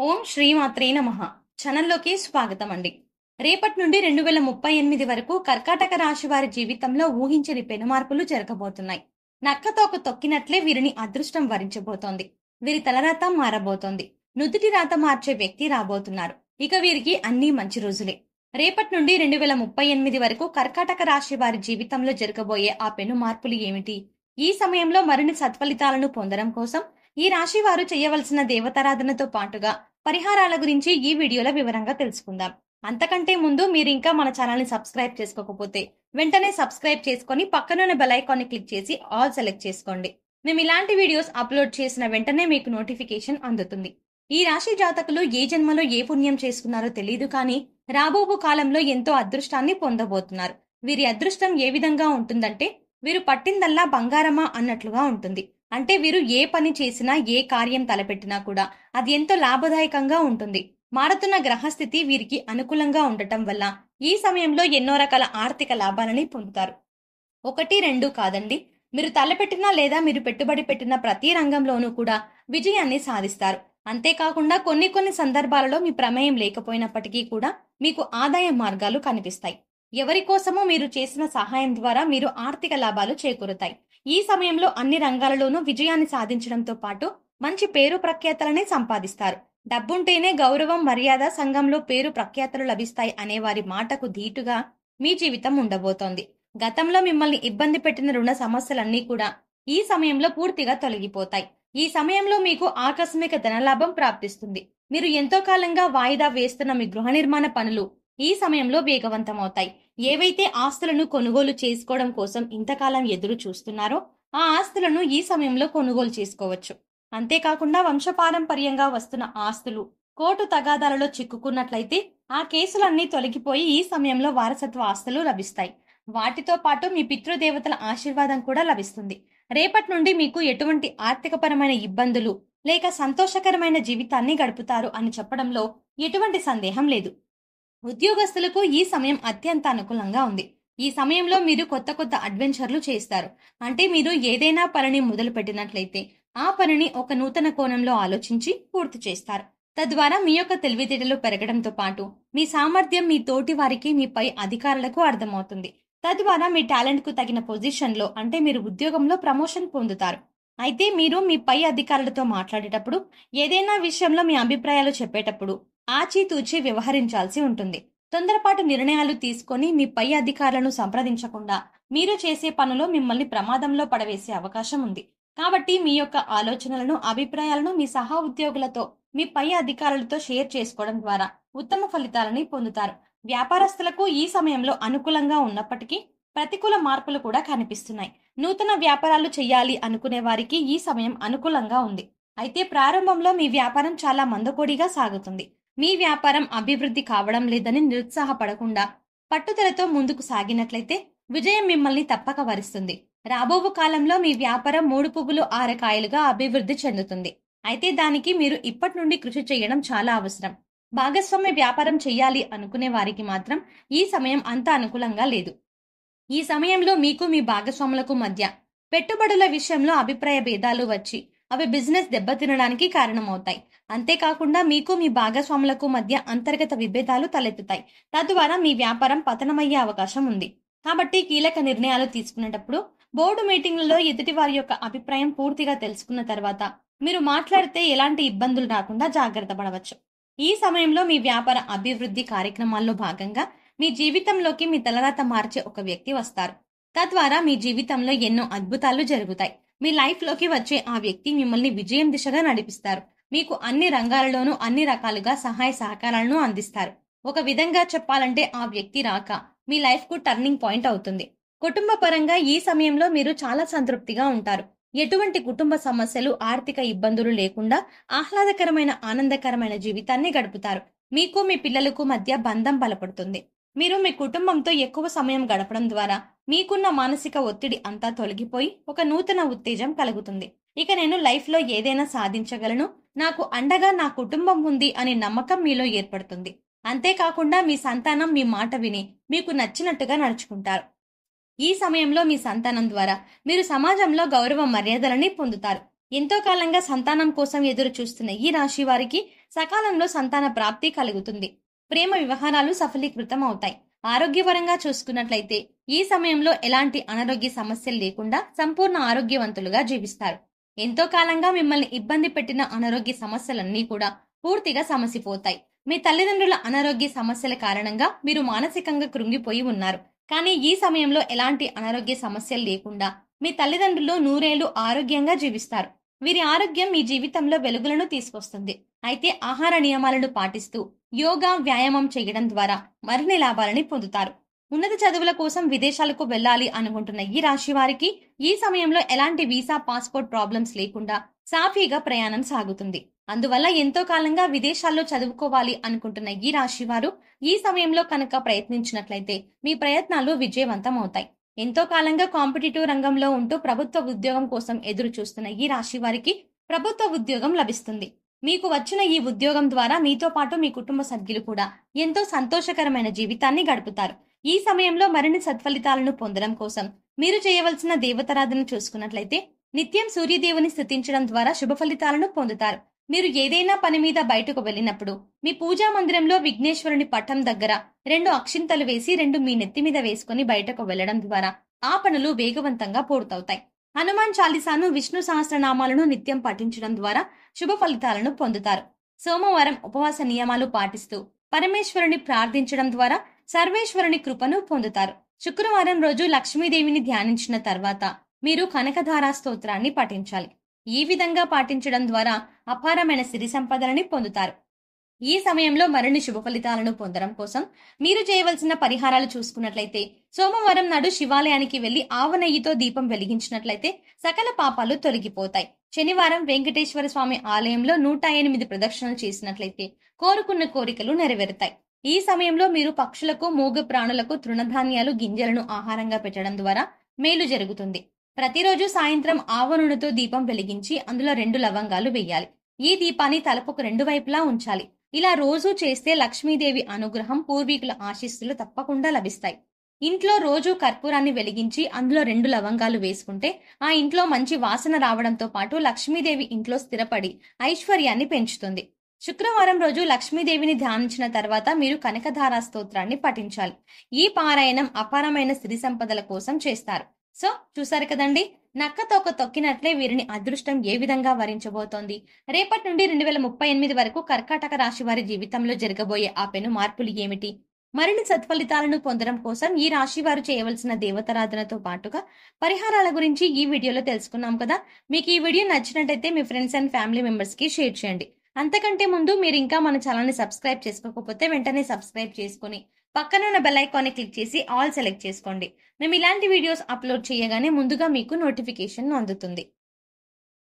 ఓం శ్రీమాత్రే నమః. ఛానల్లోకి స్వాగతం అండి. రేపటి నుండి 2038 వరకు కర్కాటక రాశి వారి జీవితంలో ఊహించని పెనుమార్పులు జరగబోతున్నాయి. నక్కతోక తొక్కినట్లే వీరిని అదృష్టం వరించబోతోంది. వీరి తలరాత మారబోతోంది. నుదుటి రాత మార్చే వ్యక్తి రాబోతున్నారు. ఇక వీరికి అన్నీ మంచి రోజులే. రేపటి నుండి 2038 వరకు కర్కాటక రాశి వారి జీవితంలో జరగబోయే ఆ పెను మార్పులు ఏమిటి? ఈ సమయంలో మరిన్ని సత్ఫలితాలను పొందడం కోసం ఈ రాశి వారు చేయవలసిన దేవతారాధనతో పాటుగా పరిహారాల గురించి ఈ వీడియోలో వివరంగా తెలుసుకుందాం. అంతకంటే ముందు మీరింకా మన ఛానల్ ని సబ్స్క్రైబ్ చేసుకోకపోతే వెంటనే సబ్స్క్రైబ్ చేసుకొని పక్కనున్న బెల్ ఐకాన్ ని క్లిక్ చేసి ఆల్ సెలెక్ట్ చేసుకోండి. మేము ఇలాంటి వీడియోస్ అప్లోడ్ చేసిన వెంటనే మీకు నోటిఫికేషన్ అందుతుంది. ఈ రాశి జాతకులు ఏ జన్మలో ఏ పుణ్యం చేసుకున్నారో తెలియదు కానీ రాబోవు కాలంలో ఎంతో అదృష్టాన్ని పొందబోతున్నారు. వీరి అదృష్టం ఏ విధంగా ఉంటుందంటే వీరు పట్టిందల్లా బంగారమా అన్నట్లుగా ఉంటుంది. అంటే వీరు ఏ పని చేసినా ఏ కార్యం తలపెట్టినా కూడా అది ఎంతో లాభదాయకంగా ఉంటుంది. మారుతున్న గ్రహస్థితి వీరికి అనుకూలంగా ఉండటం వల్ల ఈ సమయంలో ఎన్నో రకాల ఆర్థిక లాభాలని పొందుతారు. ఒకటి రెండు కాదండి, మీరు తలపెట్టినా లేదా మీరు పెట్టుబడి పెట్టిన ప్రతి రంగంలోనూ కూడా విజయాన్ని సాధిస్తారు. అంతేకాకుండా కొన్ని సందర్భాలలో మీ ప్రమేయం లేకపోయినప్పటికీ కూడా మీకు ఆదాయ మార్గాలు కనిపిస్తాయి. ఎవరి కోసమో మీరు చేసిన సహాయం ద్వారా మీరు ఆర్థిక లాభాలు చేకూరుతాయి. ఈ సమయంలో అన్ని రంగాలలోనూ విజయాన్ని సాధించడంతో పాటు మంచి పేరు ప్రఖ్యాతలని సంపాదిస్తారు. డబ్బుంటేనే గౌరవం, మర్యాద, సంఘంలో పేరు ప్రఖ్యాతలు లభిస్తాయి అనే వారి మాటకు ధీటుగా మీ జీవితం ఉండబోతోంది. గతంలో మిమ్మల్ని ఇబ్బంది పెట్టిన రుణ సమస్యలన్నీ కూడా ఈ సమయంలో పూర్తిగా తొలగిపోతాయి. ఈ సమయంలో మీకు ఆకస్మిక ధనలాభం ప్రాప్తిస్తుంది. మీరు ఎంతో కాలంగా వాయిదా వేస్తున్న మీ గృహ నిర్మాణ పనులు ఈ సమయంలో వేగవంతమవుతాయి. ఏవైతే ఆస్తులను కొనుగోలు చేసుకోవడం కోసం ఇంతకాలం ఎదురు చూస్తున్నారో ఆ ఆస్తులను ఈ సమయంలో కొనుగోలు చేసుకోవచ్చు. అంతేకాకుండా వంశపారంపర్యంగా వస్తున్న ఆస్తులు కోర్టు తగాదాలలో చిక్కుకున్నట్లయితే ఆ కేసులన్నీ తొలగిపోయి ఈ సమయంలో వారసత్వ ఆస్తులు లభిస్తాయి. వాటితో పాటు మీ పితృదేవతల ఆశీర్వాదం కూడా లభిస్తుంది. రేపటి నుండి మీకు ఎటువంటి ఆర్థికపరమైన ఇబ్బందులు లేక సంతోషకరమైన జీవితాన్ని గడుపుతారు అని చెప్పడంలో ఎటువంటి సందేహం లేదు. ఉద్యోగస్తులకు ఈ సమయం అత్యంత అనుకూలంగా ఉంది. ఈ సమయంలో మీరు కొత్త అడ్వెంచర్లు చేస్తారు. అంటే మీరు ఏదైనా పనిని మొదలు పెట్టినట్లయితే ఆ పనిని ఒక నూతన కోణంలో ఆలోచించి పూర్తి చేస్తారు. తద్వారా మీ యొక్క తెలివితేటలు పెరగడంతో పాటు మీ సామర్థ్యం మీ తోటి వారికి, మీ పై అధికారులకు అర్థమవుతుంది. తద్వారా మీ టాలెంట్ కు తగిన పొజిషన్లో అంటే మీరు ఉద్యోగంలో ప్రమోషన్ పొందుతారు. అయితే మీరు మీ పై అధికారులతో మాట్లాడేటప్పుడు ఏదైనా విషయంలో మీ అభిప్రాయాలు చెప్పేటప్పుడు ఆచితూచి వ్యవహరించాల్సి ఉంటుంది. తొందరపాటు నిర్ణయాలు తీసుకొని మీ పై అధికారులను సంప్రదించకుండా మీరు చేసే పనులో మిమ్మల్ని ప్రమాదంలో పడవేసే అవకాశం ఉంది. కాబట్టి మీ యొక్క ఆలోచనలను, అభిప్రాయాలను మీ సహా ఉద్యోగులతో, మీ పై అధికారులతో షేర్ చేసుకోవడం ద్వారా ఉత్తమ ఫలితాలని పొందుతారు. వ్యాపారస్తులకు ఈ సమయంలో అనుకూలంగా ఉన్నప్పటికీ ప్రతికూల మార్పులు కూడా కనిపిస్తున్నాయి. నూతన వ్యాపారాలు చేయాలి అనుకునే వారికి ఈ సమయం అనుకూలంగా ఉంది. అయితే ప్రారంభంలో మీ వ్యాపారం చాలా మందకొడిగా సాగుతుంది. మీ వ్యాపారం అభివృద్ధి కావడం లేదని నిరుత్సాహపడకుండా పట్టుదలతో ముందుకు సాగినట్లయితే విజయం మిమ్మల్ని తప్పక వరిస్తుంది. రాబోవు కాలంలో మీ వ్యాపారం 3 పువ్వులు 6 కాయలుగా అభివృద్ధి చెందుతుంది. అయితే దానికి మీరు ఇప్పటి నుండి కృషి చేయడం చాలా అవసరం. భాగస్వామ్య వ్యాపారం చేయాలి అనుకునే వారికి మాత్రం ఈ సమయం అంత అనుకూలంగా లేదు. ఈ సమయంలో మీకు మీ భాగస్వాములకు మధ్య పెట్టుబడుల విషయంలో అభిప్రాయ భేదాలు వచ్చి అవి బిజినెస్ దెబ్బతినడానికి కారణమవుతాయి. అంతేకాకుండా మీకు మీ భాగస్వాములకు మధ్య అంతర్గత విభేదాలు తలెత్తుతాయి. తద్వారా మీ వ్యాపారం పతనమయ్యే అవకాశం ఉంది. కాబట్టి కీలక నిర్ణయాలు తీసుకునేటప్పుడు బోర్డు మీటింగ్లలో ఎదుటి వారి యొక్క అభిప్రాయం పూర్తిగా తెలుసుకున్న తర్వాత మీరు మాట్లాడితే ఎలాంటి ఇబ్బందులు రాకుండా జాగ్రత్త పడవచ్చు. ఈ సమయంలో మీ వ్యాపార అభివృద్ధి కార్యక్రమాల్లో భాగంగా మీ జీవితంలోకి మీ తలరాత మార్చే ఒక వ్యక్తి వస్తారు. తద్వారా మీ జీవితంలో ఎన్నో అద్భుతాలు జరుగుతాయి. మీ లైఫ్ లోకి వచ్చే ఆ వ్యక్తి మిమ్మల్ని విజయం దిశగా నడిపిస్తారు. మీకు అన్ని రంగాలలోనూ అన్ని రకాలుగా సహాయ సహకారాలను అందిస్తారు. ఒక విధంగా చెప్పాలంటే ఆ వ్యక్తి రాక మీ లైఫ్ కు టర్నింగ్ పాయింట్ అవుతుంది. కుటుంబ పరంగా ఈ సమయంలో మీరు చాలా సంతృప్తిగా ఉంటారు. ఎటువంటి కుటుంబ సమస్యలు, ఆర్థిక ఇబ్బందులు లేకుండా ఆహ్లాదకరమైన, ఆనందకరమైన జీవితాన్ని గడుపుతారు. మీకు మీ పిల్లలకు మధ్య బంధం బలపడుతుంది. మీరు మీ కుటుంబంతో ఎక్కువ సమయం గడపడం ద్వారా మీకున్న మానసిక ఒత్తిడి అంతా తొలగిపోయి ఒక నూతన ఉత్తేజం కలుగుతుంది. ఇక నేను లైఫ్ లో ఏదైనా సాధించగలను, నాకు అండగా నా కుటుంబం ఉంది అనే నమ్మకం మీలో ఏర్పడుతుంది. అంతేకాకుండా మీ సంతానం మీ మాట విని మీకు నచ్చినట్టుగా నడుచుకుంటారు. ఈ సమయంలో మీ సంతానం ద్వారా మీరు సమాజంలో గౌరవ మర్యాదలని పొందుతారు. ఎంతో కాలంగా సంతానం కోసం ఎదురు చూస్తున్న ఈ రాశి వారికి సకాలంలో సంతాన ప్రాప్తి కలుగుతుంది. ప్రేమ వ్యవహారాలు సఫలీకృతం అవుతాయి. ఆరోగ్యపరంగా చూసుకున్నట్లయితే ఈ సమయంలో ఎలాంటి అనారోగ్య సమస్యలు లేకుండా సంపూర్ణ ఆరోగ్యవంతులుగా జీవిస్తారు. ఎంతో కాలంగా మిమ్మల్ని ఇబ్బంది పెట్టిన అనారోగ్య సమస్యలన్నీ కూడా పూర్తిగా సమసిపోతాయి. మీ తల్లిదండ్రుల అనారోగ్య సమస్యల కారణంగా మీరు మానసికంగా కృంగిపోయి ఉన్నారు. కానీ ఈ సమయంలో ఎలాంటి అనారోగ్య సమస్యలు లేకుండా మీ తల్లిదండ్రులు నూరేళ్లు ఆరోగ్యంగా జీవిస్తారు. వీరి ఆరోగ్యం మీ జీవితంలో వెలుగులను తీసుకొస్తుంది. అయితే ఆహార నియమాలను పాటిస్తూ యోగా, వ్యాయామం చేయడం ద్వారా మరిన్ని లాభాలని పొందుతారు. ఉన్నత చదువుల కోసం విదేశాలకు వెళ్ళాలి అనుకుంటున్న ఈ రాశి వారికి ఈ సమయంలో ఎలాంటి వీసా, పాస్పోర్ట్ ప్రాబ్లమ్స్ లేకుండా సాఫీగా ప్రయాణం సాగుతుంది. అందువల్ల ఎంతో కాలంగా విదేశాల్లో చదువుకోవాలి అనుకుంటున్న ఈ రాశి వారు ఈ సమయంలో కనుక ప్రయత్నించినట్లయితే మీ ప్రయత్నాలు విజయవంతం అవుతాయి. ఎంతో కాలంగా కాంపిటేటివ్ రంగంలో ఉంటూ ప్రభుత్వ ఉద్యోగం కోసం ఎదురు చూస్తున్న ఈ రాశి వారికి ప్రభుత్వ ఉద్యోగం లభిస్తుంది. మీకు వచ్చిన ఈ ఉద్యోగం ద్వారా మీతో పాటు మీ కుటుంబ సభ్యులు కూడా ఎంతో సంతోషకరమైన జీవితాన్ని గడుపుతారు. ఈ సమయంలో మరిన్ని సత్ఫలితాలను పొందడం కోసం మీరు చేయవలసిన దేవతారాధన చూసుకున్నట్లయితే నిత్యం సూర్యదేవుని స్తుతించడం ద్వారా శుభ ఫలితాలను పొందుతారు. మీరు ఏదైనా పని మీద బయటకు వెళ్ళినప్పుడు మీ పూజా మందిరంలో విఘ్నేశ్వరుని పటం దగ్గర 2 అక్షింతలు వేసి 2 మీ నెత్తి మీద వేసుకుని బయటకు వెళ్లడం ద్వారా ఆ పనులు వేగవంతంగా పూర్తవుతాయి. హనుమాన్ చాలీసాను, విష్ణు సహస్రనామాలను నిత్యం పఠించడం ద్వారా శుభ ఫలితాలను పొందుతారు. సోమవారం ఉపవాస నియమాలు పాటిస్తూ పరమేశ్వరుని ప్రార్థించడం ద్వారా సర్వేశ్వరుని కృపను పొందుతారు. శుక్రవారం రోజు లక్ష్మీదేవిని ధ్యానించిన తర్వాత మీరు కనకధారా స్తోత్రాన్ని పఠించాలి. ఈ విధంగా పాటించడం ద్వారా అపారమైన సిరి సంపదలని పొందుతారు. ఈ సమయంలో మరిన్ని శుభ ఫలితాలను పొందడం కోసం మీరు చేయవలసిన పరిహారాలు చూసుకున్నట్లయితే సోమవారం నాడు శివాలయానికి వెళ్లి ఆవ నెయ్యితో దీపం వెలిగించినట్లయితే సకల పాపాలు తొలగిపోతాయి. శనివారం వెంకటేశ్వర స్వామి ఆలయంలో 108 ప్రదక్షిణలు చేసినట్లయితే కోరుకున్న కోరికలు నెరవేరుతాయి. ఈ సమయంలో మీరు పక్షులకు, మూగ ప్రాణులకు తృణధాన్యాలు, గింజలను ఆహారంగా పెట్టడం ద్వారా మేలు జరుగుతుంది. ప్రతిరోజు సాయంత్రం ఆవ నూనెతో దీపం వెలిగించి అందులో 2 లవంగాలు వేయాలి. ఈ దీపాన్ని తలపుకు 2 వైపులా ఉంచాలి. ఇలా రోజూ చేస్తే లక్ష్మీదేవి అనుగ్రహం, పూర్వీకుల ఆశీస్సులు తప్పకుండా లభిస్తాయి. ఇంట్లో రోజు కర్పూరాన్ని వెలిగించి అందులో 2 లవంగాలు వేసుకుంటే ఆ ఇంట్లో మంచి వాసన రావడంతో పాటు లక్ష్మీదేవి ఇంట్లో స్థిరపడి ఐశ్వర్యాన్ని పెంచుతుంది. శుక్రవారం రోజు లక్ష్మీదేవిని ధ్యానించిన తర్వాత మీరు కనకధారా స్తోత్రాన్ని పఠించాలి. ఈ పారాయణం అపారమైన సిరి సంపదల కోసం చేస్తారు. సో చూసారు కదండి, నక్కతోక తొక్కినట్లే వీరిని అదృష్టం ఏ విధంగా వరించబోతోంది. రేపటి నుండి 2038 వరకు కర్కాటక రాశి వారి జీవితంలో జరగబోయే ఆ పెను మార్పులు ఏమిటి? మరిన్ని సత్ఫలితాలను పొందడం కోసం ఈ రాశి వారు చేయవలసిన దేవతారాధనతో పాటుగా పరిహారాల గురించి ఈ వీడియోలో తెలుసుకున్నాం కదా. మీకు ఈ వీడియో నచ్చినట్టయితే మీ ఫ్రెండ్స్ అండ్ ఫ్యామిలీ మెంబర్స్ కి షేర్ చేయండి. అంతకంటే ముందు మీరు ఇంకా మన ఛానల్ ని సబ్స్క్రైబ్ చేసుకోకపోతే వెంటనే సబ్స్క్రైబ్ చేసుకుని పక్కన ఉన్న బెల్ ఐకాన్ ని క్లిక్ చేసి ఆల్ సెలెక్ట్ చేసుకోండి. మేము ఇలాంటి వీడియోస్ అప్లోడ్ చేయగానే ముందుగా మీకు నోటిఫికేషన్ అందుతుంది.